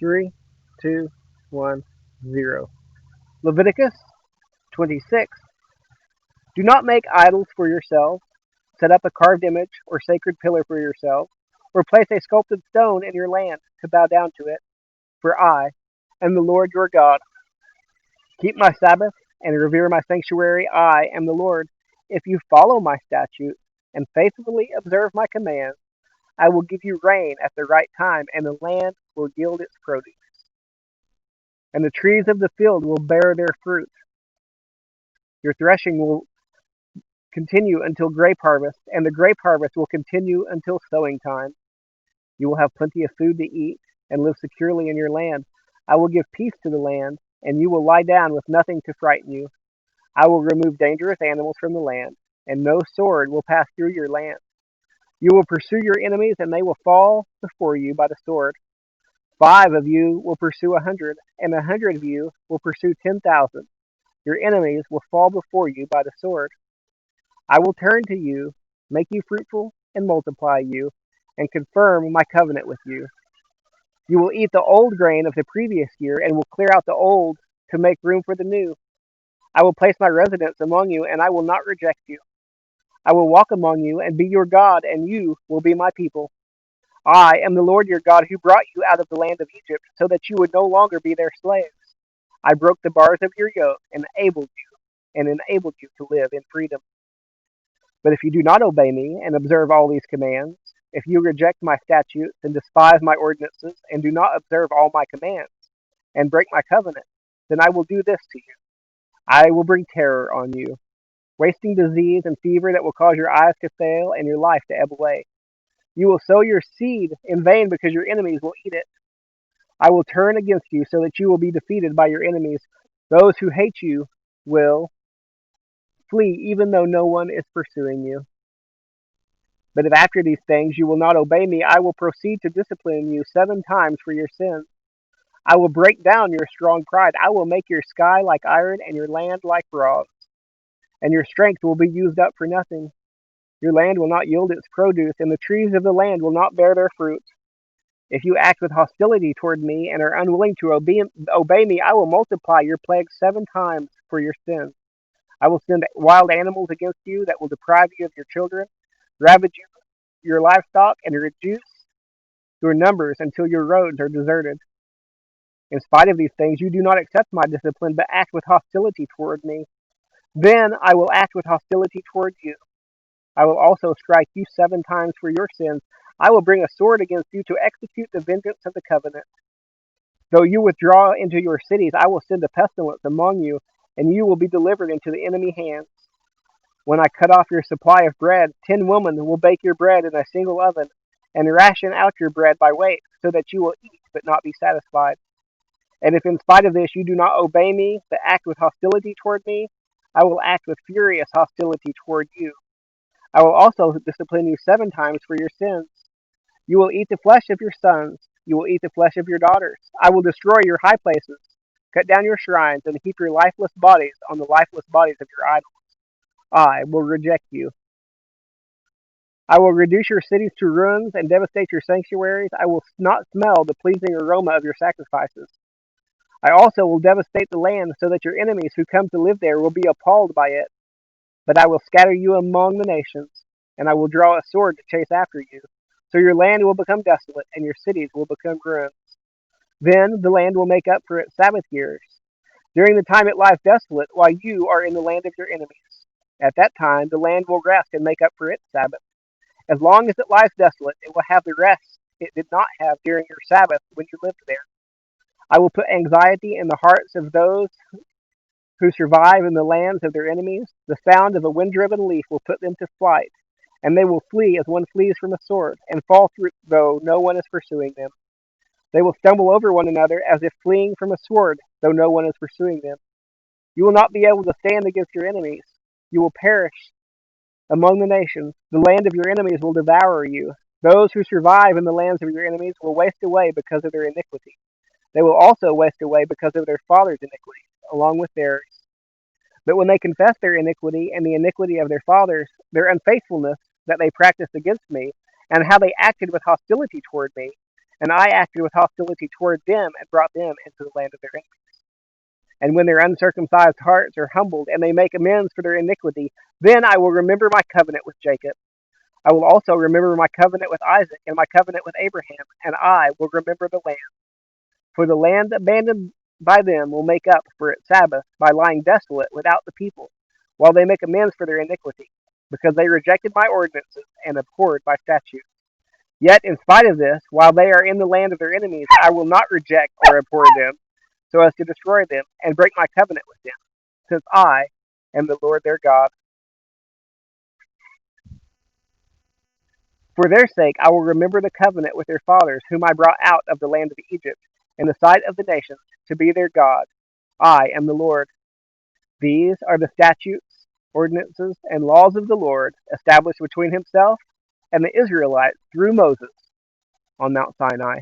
Three, two, one, zero. Leviticus 26. Do not make idols for yourselves, set up a carved image or sacred pillar for yourselves, or place a sculpted stone in your land to bow down to it, for I am the Lord your God. Keep my Sabbath and revere my sanctuary. I am the Lord. If you follow my statutes and faithfully observe my commands, I will give you rain at the right time, and the land will yield its produce, and the trees of the field will bear their fruit. Your threshing will continue until grape harvest, and the grape harvest will continue until sowing time. You will have plenty of food to eat and live securely in your land. I will give peace to the land, and you will lie down with nothing to frighten you. I will remove dangerous animals from the land, and no sword will pass through your land. You will pursue your enemies, and they will fall before you by the sword. 5 of you will pursue 100, and 100 of you will pursue 10,000. Your enemies will fall before you by the sword. I will turn to you, make you fruitful, and multiply you, and confirm my covenant with you. You will eat the old grain of the previous year, and will clear out the old to make room for the new. I will place my residence among you, and I will not reject you. I will walk among you and be your God, and you will be my people. I am the Lord your God who brought you out of the land of Egypt, so that you would no longer be their slaves. I broke the bars of your yoke and enabled you to live in freedom. But if you do not obey me and observe all these commands, if you reject my statutes and despise my ordinances and do not observe all my commands and break my covenant, then I will do this to you. I will bring terror on you, wasting disease and fever that will cause your eyes to fail and your life to ebb away. You will sow your seed in vain because your enemies will eat it. I will turn against you so that you will be defeated by your enemies. Those who hate you will flee even though no one is pursuing you. But if after these things you will not obey me, I will proceed to discipline you 7 times for your sins. I will break down your strong pride. I will make your sky like iron and your land like bronze, and your strength will be used up for nothing. Your land will not yield its produce, and the trees of the land will not bear their fruit. If you act with hostility toward me and are unwilling to obey me, I will multiply your plagues 7 times for your sins. I will send wild animals against you that will deprive you of your children, ravage your livestock, and reduce your numbers until your roads are deserted. In spite of these things, you do not accept my discipline, but act with hostility toward me. Then I will act with hostility toward you. I will also strike you 7 times for your sins. I will bring a sword against you to execute the vengeance of the covenant. Though you withdraw into your cities, I will send a pestilence among you, and you will be delivered into the enemy hands. When I cut off your supply of bread, 10 women will bake your bread in a single oven, and ration out your bread by weight, so that you will eat but not be satisfied. And if in spite of this you do not obey me, but act with hostility toward me, I will act with furious hostility toward you. I will also discipline you 7 times for your sins. You will eat the flesh of your sons. You will eat the flesh of your daughters. I will destroy your high places, cut down your shrines, and heap your lifeless bodies on the lifeless bodies of your idols. I will reject you. I will reduce your cities to ruins and devastate your sanctuaries. I will not smell the pleasing aroma of your sacrifices. I also will devastate the land so that your enemies who come to live there will be appalled by it. But I will scatter you among the nations, and I will draw a sword to chase after you. So your land will become desolate, and your cities will become ruins. Then the land will make up for its Sabbath years, during the time it lies desolate, while you are in the land of your enemies. At that time the land will rest and make up for its Sabbath. As long as it lies desolate, it will have the rest it did not have during your Sabbath when you lived there. I will put anxiety in the hearts of those who survive in the lands of their enemies. The sound of a wind-driven leaf will put them to flight, and they will flee as one flees from a sword, and fall through though no one is pursuing them. They will stumble over one another as if fleeing from a sword, though no one is pursuing them. You will not be able to stand against your enemies. You will perish among the nations. The land of your enemies will devour you. Those who survive in the lands of your enemies will waste away because of their iniquity. They will also waste away because of their fathers' iniquity, along with theirs. But when they confess their iniquity and the iniquity of their fathers, their unfaithfulness that they practiced against me, and how they acted with hostility toward me, and I acted with hostility toward them and brought them into the land of their enemies. And when their uncircumcised hearts are humbled and they make amends for their iniquity, then I will remember my covenant with Jacob. I will also remember my covenant with Isaac and my covenant with Abraham, and I will remember the land. For the land abandoned by them will make up for its Sabbath by lying desolate without the people, while they make amends for their iniquity, because they rejected my ordinances and abhorred my statutes. Yet, in spite of this, while they are in the land of their enemies, I will not reject or abhor them, so as to destroy them and break my covenant with them, since I am the Lord their God. For their sake I will remember the covenant with their fathers, whom I brought out of the land of Egypt, in the sight of the nations, to be their God. I am the Lord. These are the statutes, ordinances, and laws of the Lord, established between himself and the Israelites through Moses on Mount Sinai.